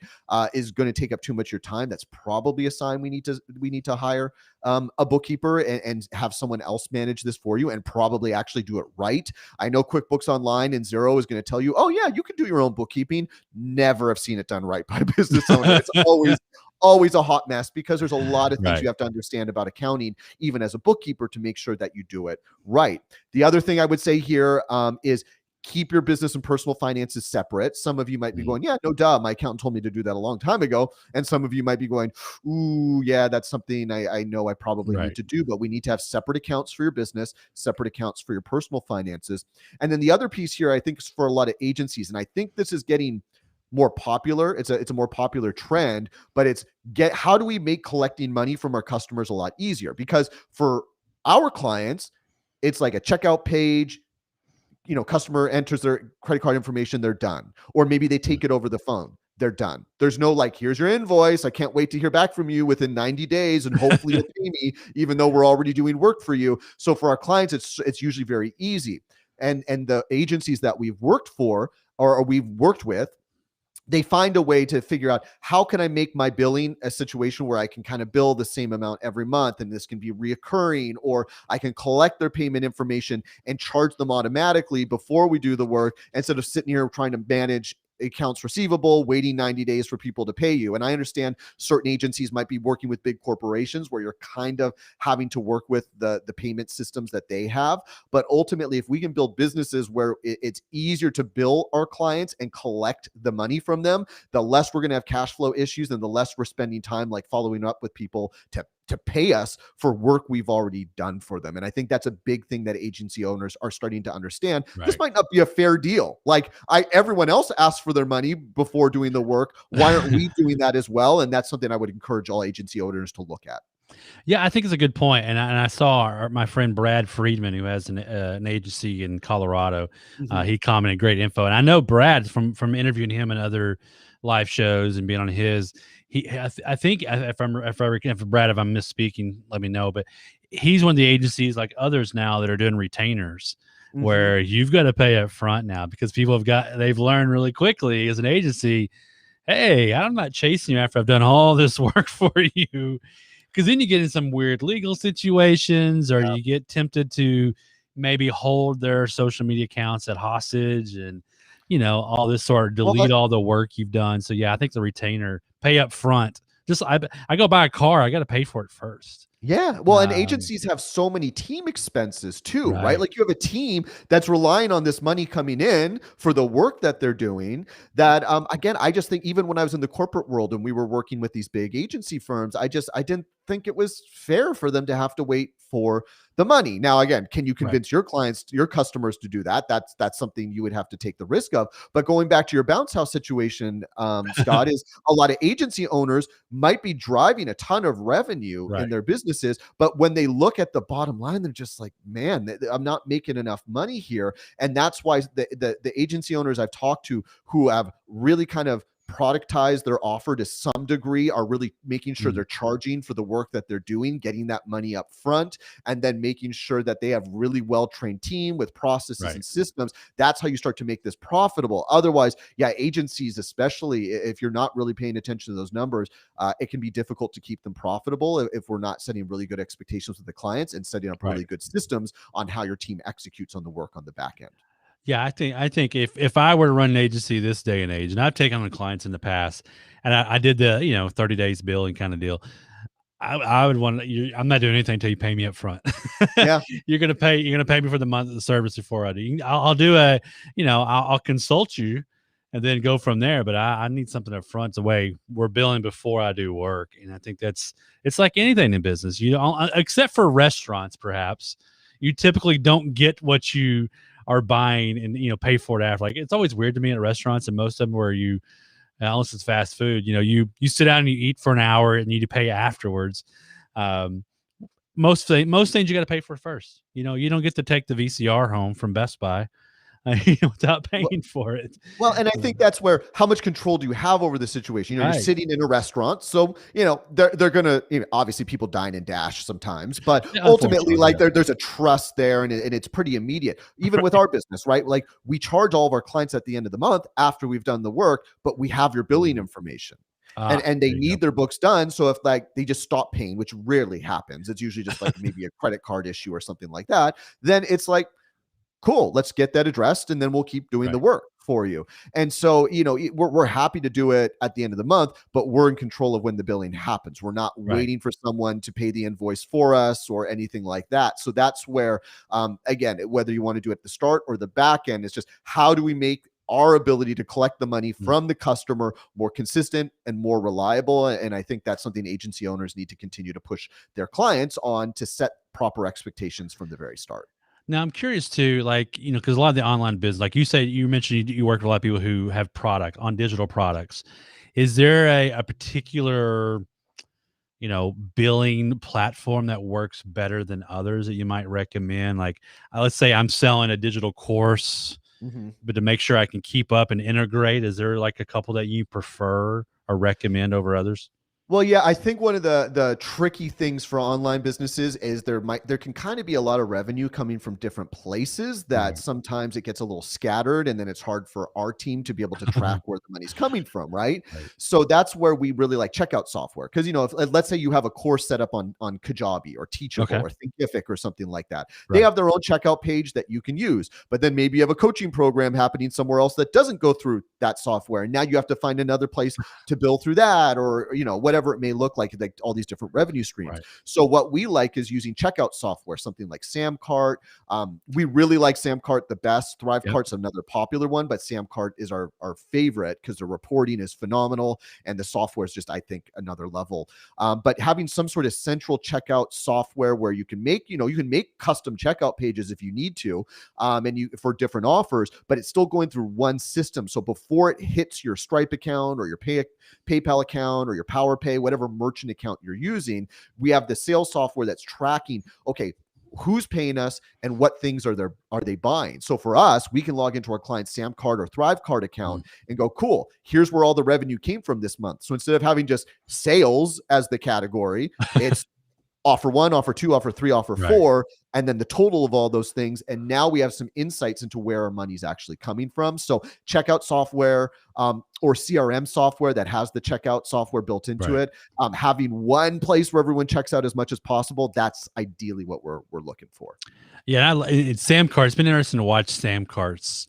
is going to take up too much of your time, that's probably a sign we need to hire a bookkeeper and have someone else manage this for you, and probably actually do it right. I know QuickBooks Online and Xero is going to tell you, oh yeah, you can do your own bookkeeping. Never have seen it done right by a business owner. It's always a hot mess because there's a lot of things you have to understand about accounting, even as a bookkeeper, to make sure that you do it right. The other thing I would say here is keep your business and personal finances separate. Some of you might be going, yeah, no duh, my accountant told me to do that a long time ago. And some of you might be going, ooh, yeah, that's something I know I probably need to do, but we need to have separate accounts for your business, separate accounts for your personal finances. And then the other piece here, I think, is for a lot of agencies, and I think this is getting more popular. It's a more popular trend, but it's how do we make collecting money from our customers a lot easier? Because for our clients, it's like a checkout page, customer enters their credit card information, they're done. Or maybe they take it over the phone, they're done. There's no like, here's your invoice, I can't wait to hear back from you within 90 days and hopefully you'll pay me, even though we're already doing work for you. So for our clients, it's usually very easy. And the agencies that we've worked for or we've worked with, they find a way to figure out, how can I make my billing a situation where I can kind of bill the same amount every month, and this can be reoccurring, or I can collect their payment information and charge them automatically before we do the work, instead of sitting here trying to manage accounts receivable, waiting 90 days for people to pay you. And I understand certain agencies might be working with big corporations where you're kind of having to work with the payment systems that they have. But ultimately, if we can build businesses where it's easier to bill our clients and collect the money from them, the less we're going to have cash flow issues and the less we're spending time like following up with people to to pay us for work we've already done for them. And I think that's a big thing that agency owners are starting to understand. Right. This might not be a fair deal. Like everyone else asks for their money before doing the work. Why aren't we doing that as well? And that's something I would encourage all agency owners to look at. Yeah, I think it's a good point. And I saw my friend Brad Friedman, who has an agency in Colorado. He commented great info, and I know Brad from interviewing him and other live shows and being on his. I think if Brad, if I'm misspeaking, let me know. But he's one of the agencies like others now that are doing retainers, where you've got to pay up front now because they've learned really quickly as an agency. Hey, I'm not chasing you after I've done all this work for you. Because then you get in some weird legal situations, or you get tempted to maybe hold their social media accounts at hostage, and all this sort of delete all the work you've done. So yeah, I think the retainer pay up front. Just I go buy a car, I got to pay for it first. Yeah. Well, and agencies have so many team expenses too, right? Like you have a team that's relying on this money coming in for the work that they're doing that, again, I just think even when I was in the corporate world and we were working with these big agency firms, I didn't think it was fair for them to have to wait for the money. Now, again, can you convince your clients, your customers to do that? That's something you would have to take the risk of. But going back to your bounce house situation, Scott, is a lot of agency owners might be driving a ton of revenue in their businesses, but when they look at the bottom line, they're just like, man, I'm not making enough money here. And that's why the agency owners I've talked to who have really kind of productize their offer to some degree are really making sure they're charging for the work that they're doing, getting that money up front, and then making sure that they have really well-trained team with processes and systems. That's how you start to make this profitable. Otherwise, agencies, especially if you're not really paying attention to those numbers, it can be difficult to keep them profitable if we're not setting really good expectations with the clients and setting up really good systems on how your team executes on the work on the back end. Yeah, I think if I were to run an agency this day and age, and I've taken on clients in the past, and I did the 30 days billing kind of deal, I would want I'm not doing anything until you pay me up front. Yeah, you're gonna pay me for the month of the service before I do. I'll do I'll consult you, and then go from there. But I need something up front. The way we're billing before I do work, and I think it's like anything in business. Except for restaurants, perhaps you typically don't get what you are buying and pay for it after. Like it's always weird to me at restaurants, and most of them where unless it's fast food, you sit down and you eat for an hour and you pay afterwards. Most things you got to pay for first. You don't get to take the VCR home from Best Buy without paying for it. Well, and I think that's where how much control do you have over the situation? You're sitting in a restaurant, so they're gonna obviously people dine and dash sometimes, but ultimately, like there's a trust there, and it's pretty immediate. Even with our business, right? Like we charge all of our clients at the end of the month after we've done the work, but we have your billing information. And they need their books done. So if like they just stop paying, which rarely happens, it's usually just like maybe a credit card issue or something like that, then it's like, cool, let's get that addressed and then we'll keep doing the work for you. And so, we're happy to do it at the end of the month, but we're in control of when the billing happens. We're not waiting for someone to pay the invoice for us or anything like that. So that's where, again, whether you want to do it at the start or the back end, it's just how do we make our ability to collect the money from the customer more consistent and more reliable. And I think that's something agency owners need to continue to push their clients on to set proper expectations from the very start. Now I'm curious too, like, because a lot of the online business, like you mentioned you work with a lot of people who have digital products. Is there a particular, billing platform that works better than others that you might recommend? Like, let's say I'm selling a digital course, but to make sure I can keep up and integrate, is there like a couple that you prefer or recommend over others? Well, yeah, I think one of the tricky things for online businesses is there can kind of be a lot of revenue coming from different places that sometimes it gets a little scattered, and then it's hard for our team to be able to track where the money's coming from, right? So that's where we really like checkout software. Because if let's say you have a course set up on Kajabi or Teachable or Thinkific or something like that, they have their own checkout page that you can use. But then maybe you have a coaching program happening somewhere else that doesn't go through that software, and now you have to find another place to bill through that, or whatever whatever it may look like all these different revenue streams. Right. So what we like is using checkout software, something like Samcart. We really like Samcart the best. Thrivecart's another popular one, but Samcart is our favorite because the reporting is phenomenal and the software is just, I think, another level. But having some sort of central checkout software where you can make, you can make custom checkout pages if you need to, and for different offers, but it's still going through one system. So before it hits your Stripe account or your PayPal account or your PowerPay, whatever merchant account you're using, we have the sales software that's tracking, okay, who's paying us and what things are they buying. So for us, we can log into our client's Samcart or Thrivecart account and go, cool, here's where all the revenue came from this month. So instead of having just sales as the category, it's offer 1, offer 2, offer 3, offer 4, and then the total of all those things. And now we have some insights into where our money's actually coming from. So checkout software or CRM software that has the checkout software built into it, having one place where everyone checks out as much as possible, that's ideally what we're looking for. Yeah, it's Samcart. It's been interesting to watch Samcart's,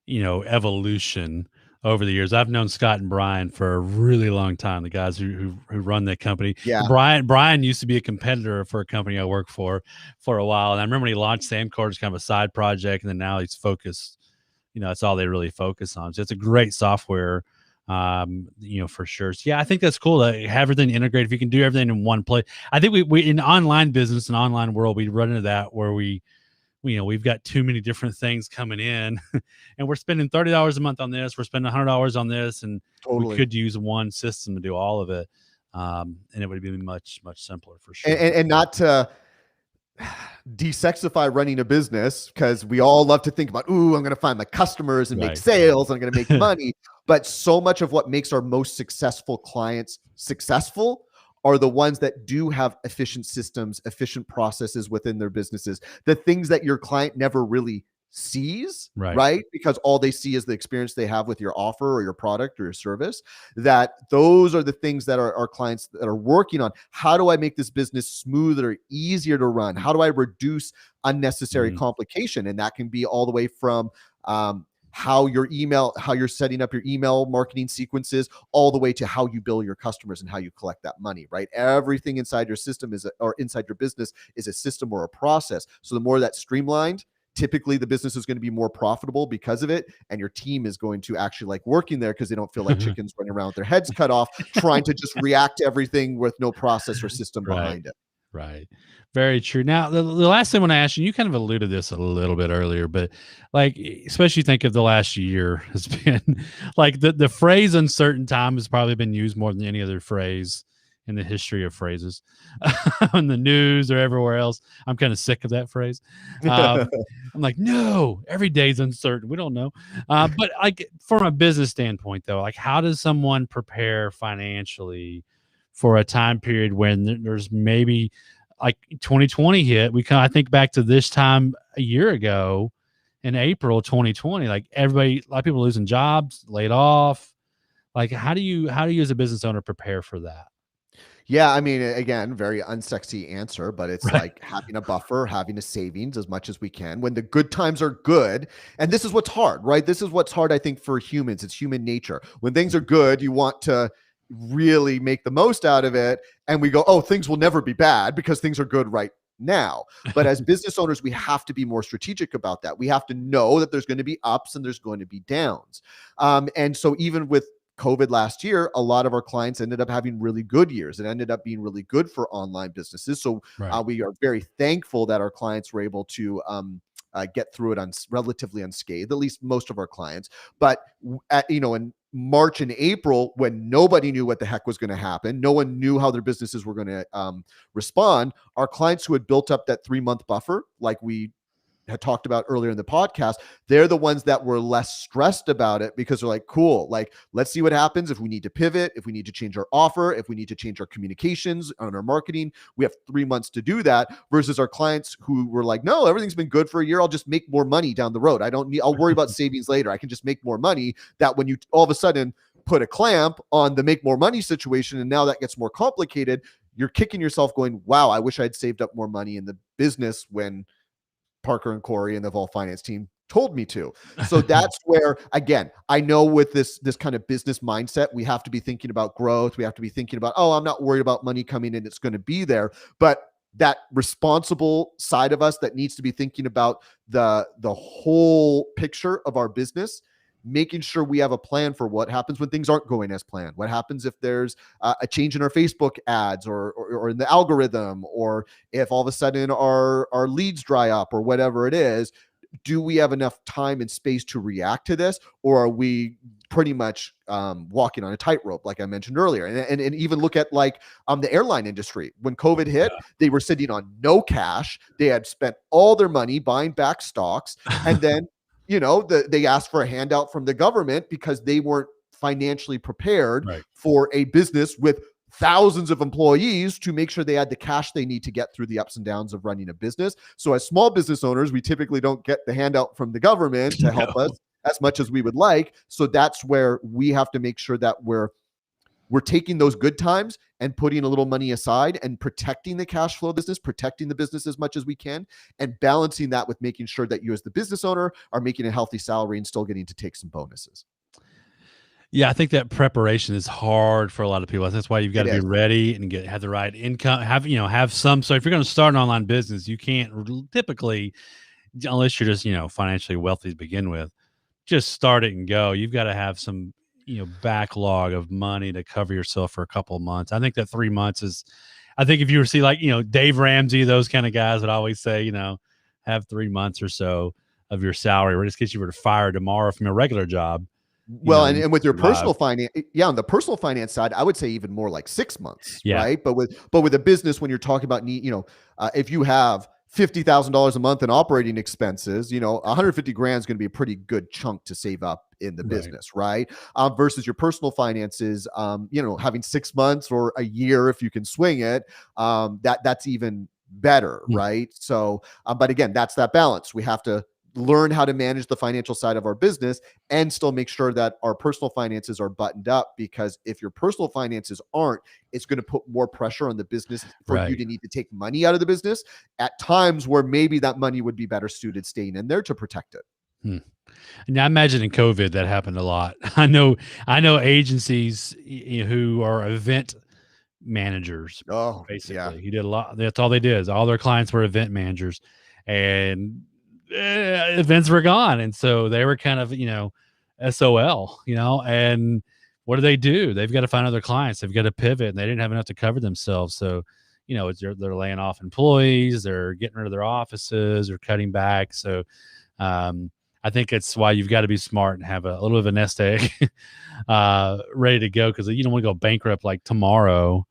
evolution over the years. I've known Scott and Brian for a really long time, the guys who run that company. Yeah. Brian used to be a competitor for a company I worked for a while. And I remember when he launched Samcart as kind of a side project, and then now he's focused, that's all they really focus on. So it's a great software, for sure. So yeah, I think that's cool to have everything integrated. If you can do everything in one place. I think we in online business and online world, we run into that where we've got too many different things coming in and we're spending $30 a month on this. We're spending $100 on this. And we could use one system to do all of it. And it would be much, much simpler for sure. And not to desexify running a business, because we all love to think about, I'm going to find my customers and make sales. I'm going to make money. But so much of what makes our most successful clients successful are the ones that do have efficient systems, efficient processes within their businesses, the things that your client never really sees, right? Because all they see is the experience they have with your offer or your product or your service. That those are the things that our clients that are working on. How do I make this business smoother, easier to run? How do I reduce unnecessary complication? And that can be all the way from how you're setting up your email marketing sequences, all the way to how you bill your customers and how you collect that money, right? Everything inside your system or inside your business is a system or a process. So the more that's streamlined, typically the business is going to be more profitable because of it. And your team is going to actually like working there because they don't feel like chickens running around with their heads cut off, trying to just react to everything with no process or system behind it. Right. Very true. Now, the last thing I want to ask you, you kind of alluded to this a little bit earlier, but like, especially think of the last year has been like the phrase uncertain time has probably been used more than any other phrase in the history of phrases on the news or everywhere else. I'm kind of sick of that phrase. I'm like, no, every day's uncertain. We don't know. But like from a business standpoint though, like how does someone prepare financially for a time period when there's maybe like 2020 hit? I think back to this time a year ago in April 2020, like a lot of people losing jobs, laid off. Like how do you as a business owner prepare for that? Yeah, I mean, again, very unsexy answer, but it's like having a buffer, having a savings as much as we can when the good times are good. And this is what's hard, right? This is what's hard, I think, for humans. It's human nature. When things are good, you want to really make the most out of it. And we go, oh, things will never be bad because things are good right now. But as business owners, we have to be more strategic about that. We have to know that there's going to be ups and there's going to be downs. And so even with COVID last year, a lot of our clients ended up having really good years. It ended up being really good for online businesses. So we are very thankful that our clients were able to get through it relatively unscathed, at least most of our clients. But in March and April, when nobody knew what the heck was going to happen, no one knew how their businesses were going to respond. Our clients who had built up that 3-month buffer, like we had talked about earlier in the podcast, they're the ones that were less stressed about it because they're like, cool, like, let's see what happens if we need to pivot, if we need to change our offer, if we need to change our communications on our marketing. We have 3 months to do that versus our clients who were like, no, everything's been good for a year. I'll just make more money down the road. I'll worry about savings later. I can just make more money. That when you all of a sudden put a clamp on the make more money situation, and now that gets more complicated, you're kicking yourself going, wow, I wish I had saved up more money in the business when Parker and Corey and the Evolve Finance team told me to. So that's where, again, I know with this kind of business mindset, we have to be thinking about growth. We have to be thinking about, oh, I'm not worried about money coming in. It's going to be there. But that responsible side of us that needs to be thinking about the whole picture of our business, making sure we have a plan for what happens when things aren't going as planned. What happens if there's a change in our Facebook ads or in the algorithm, or if all of a sudden our leads dry up or whatever it is. Do we have enough time and space to react to this, or are we pretty much walking on a tightrope, like I mentioned earlier? And even look at like the airline industry. When COVID hit, they were sitting on no cash. They had spent all their money buying back stocks, and then they asked for a handout from the government because they weren't financially prepared for a business with thousands of employees to make sure they had the cash they need to get through the ups and downs of running a business. So as small business owners, we typically don't get the handout from the government to help us as much as we would like. So that's where we have to make sure that we're taking those good times and putting a little money aside and protecting the cash flow business, protecting the business as much as we can, and balancing that with making sure that you as the business owner are making a healthy salary and still getting to take some bonuses. Yeah, I think that preparation is hard for a lot of people. That's why you've got to be ready and have the right income, have some. So if you're going to start an online business, you can't typically, unless you're just, financially wealthy to begin with, just start it and go. You've got to have some, backlog of money to cover yourself for a couple of months. I think that 3 months is, I think if you were to see like, Dave Ramsey, those kind of guys would always say, have 3 months or so of your salary, or just get you were to fire tomorrow from your regular job. Well, and with your personal finance, on the personal finance side, I would say even more like 6 months, right? But with a business, when you're talking about if you have $50,000 a month in operating expenses, 150 grand is going to be a pretty good chunk to save up in the business, right? Versus your personal finances, having 6 months or a year if you can swing it, that's even better, right? So, but again, that's that balance. We have to learn how to manage the financial side of our business and still make sure that our personal finances are buttoned up, because if your personal finances aren't, it's going to put more pressure on the business for you to need to take money out of the business at times where maybe that money would be better suited staying in there to protect it. Now, I imagine in COVID that happened a lot. I know agencies who are event managers. Basically, he did a lot. That's all they did. Is all their clients were event managers, and events were gone, and so they were kind of SOL, and what do? They've got to find other clients. They've got to pivot, and they didn't have enough to cover themselves. So they're laying off employees, they're getting rid of their offices, or cutting back. So I think it's why you've got to be smart and have a little bit of a nest egg ready to go, because you don't want to go bankrupt like tomorrow,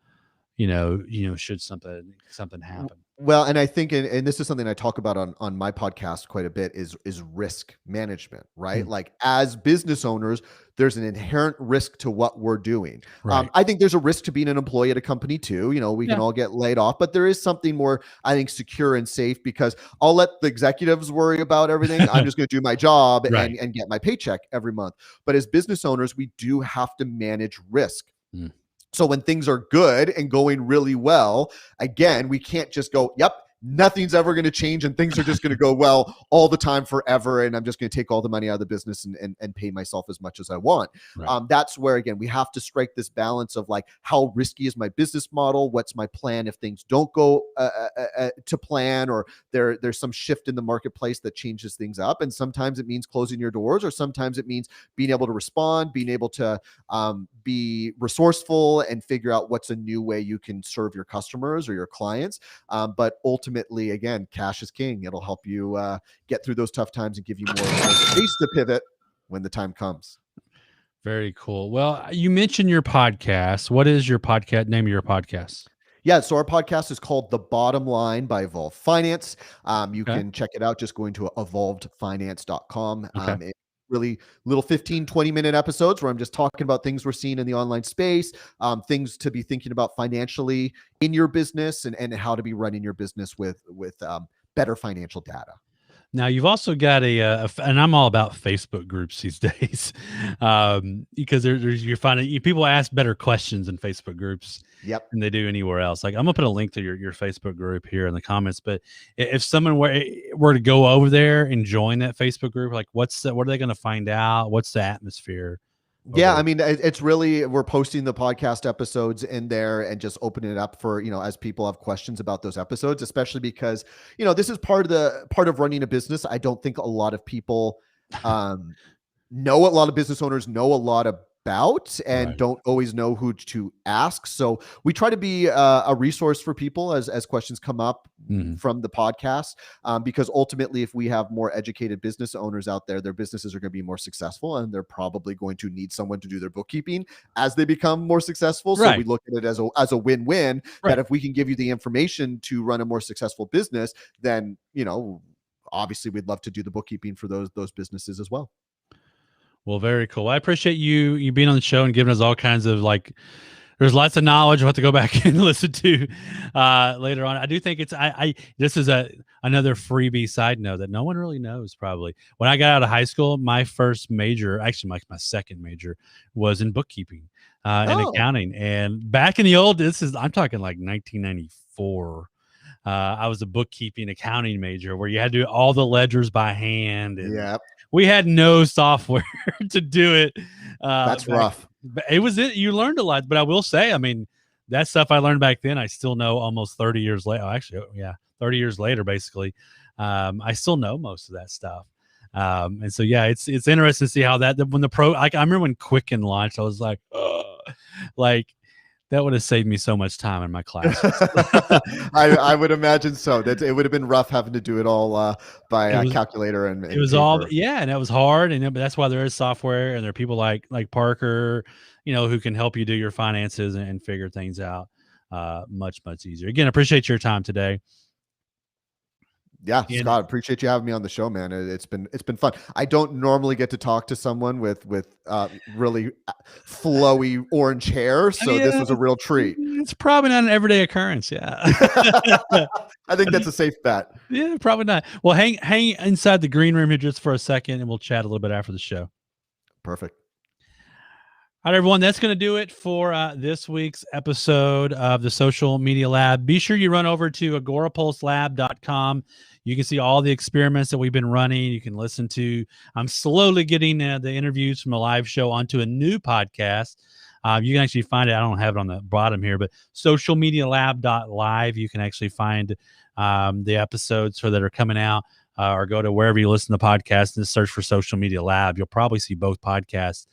should something happen. Well, and I think, and this is something I talk about on my podcast quite a bit, is risk management, right? Like as business owners, there's an inherent risk to what we're doing. I think there's a risk to being an employee at a company too. We can all get laid off, but there is something more, I think, secure and safe, because I'll let the executives worry about everything. I'm just going to do my job and get my paycheck every month. But as business owners, we do have to manage risk. So when things are good and going really well, again, we can't just go, yep, nothing's ever going to change and things are just going to go well all the time forever, and I'm just going to take all the money out of the business and pay myself as much as I want. That's where, again, we have to strike this balance of like, how risky is my business model? What's my plan if things don't go to plan, or there's some shift in the marketplace that changes things up? And sometimes it means closing your doors, or sometimes it means being able to respond, being able to be resourceful and figure out what's a new way you can serve your customers or your clients. But ultimately, again, cash is king. It'll help you get through those tough times and give you more space to pivot when the time comes. Very cool. Well, you mentioned your podcast. What is your podcast name of your podcast? Yeah, so our podcast is called The Bottom Line by Evolved Finance. You can check it out just going to evolvedfinance.com. Really little 15, 20-minute episodes where I'm just talking about things we're seeing in the online space, things to be thinking about financially in your business, and how to be running your business with better financial data. Now you've also got and I'm all about Facebook groups these days, because you're finding people ask better questions in Facebook groups Yep. than they do anywhere else. Like I'm gonna put a link to your Facebook group here in the comments. But if someone were to go over there and join that Facebook group, like what are they gonna find out? What's the atmosphere over Yeah, there? I mean, it's really, we're posting the podcast episodes in there and just opening it up for, as people have questions about those episodes, especially because, this is part of running a business. I don't think a lot of people um know, a lot of business owners know a lot about and Right. don't always know who to ask. So we try to be a resource for people as questions come up Mhm. from the podcast, because ultimately, if we have more educated business owners out there, their businesses are going to be more successful, and they're probably going to need someone to do their bookkeeping as they become more successful. So we Right. look at it as a win-win, that Right. if we can give you the information to run a more successful business, then obviously we'd love to do the bookkeeping for those businesses as well. Well, very cool. I appreciate you being on the show and giving us all kinds of there's lots of knowledge we'll have to go back and listen to later on. I do think I this is another freebie side note that no one really knows probably. When I got out of high school, my first major, actually my second major, was in bookkeeping and Oh, accounting. And back in the old, I'm talking like 1994. I was a bookkeeping accounting major where you had to do all the ledgers by hand, and yeah, we had no software to do it. that's Back, rough. but you learned a lot. But I will say, I mean, that stuff I learned back then, I still know almost 30 years later. Actually, yeah, 30 years later, basically, I still know most of that stuff. And so, yeah, it's interesting to see how when I remember when Quicken launched, I was like, ugh, like that would have saved me so much time in my classes. I would imagine so. That it would have been rough having to do it all by It was calculator It and was all paper. yeah, and it was hard, and but that's why there is software, and there are people like Parker, who can help you do your finances and figure things out much easier. Again, appreciate your time today. Yeah, And Scott, appreciate you having me on the show, man. It's been fun. I don't normally get to talk to someone with really flowy orange hair, so this yeah, was a real treat. it's probably not an everyday occurrence. Yeah. I think that's a safe bet. Yeah, probably not. Well, hang inside the green room here just for a second, and we'll chat a little bit after the show. Perfect. All right, everyone, that's going to do it for this week's episode of the Social Media Lab. Be sure you run over to agorapulselab.com. You can see all the experiments that we've been running. You can listen to. I'm slowly getting the interviews from the live show onto a new podcast. You can actually find it. I don't have it on the bottom here, but socialmedialab.live. You can actually find the episodes that are coming out, or go to wherever you listen to podcasts and search for Social Media Lab. You'll probably see both podcasts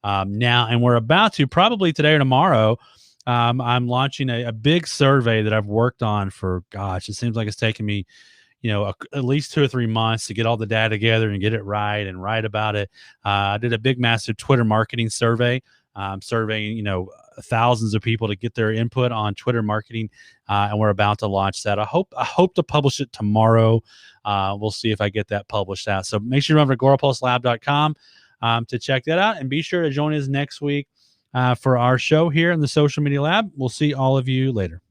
now. And we're about to, probably today or tomorrow, I'm launching a big survey that I've worked on for, gosh, it seems like it's taken me at least 2 or 3 months to get all the data together and get it right and write about it. I did a big, massive Twitter marketing survey, surveying, thousands of people to get their input on Twitter marketing. And we're about to launch that. I hope to publish it tomorrow. We'll see if I get that published out. So make sure you run to agorapulselab.com to check that out. And be sure to join us next week for our show here in the Social Media Lab. We'll see all of you later.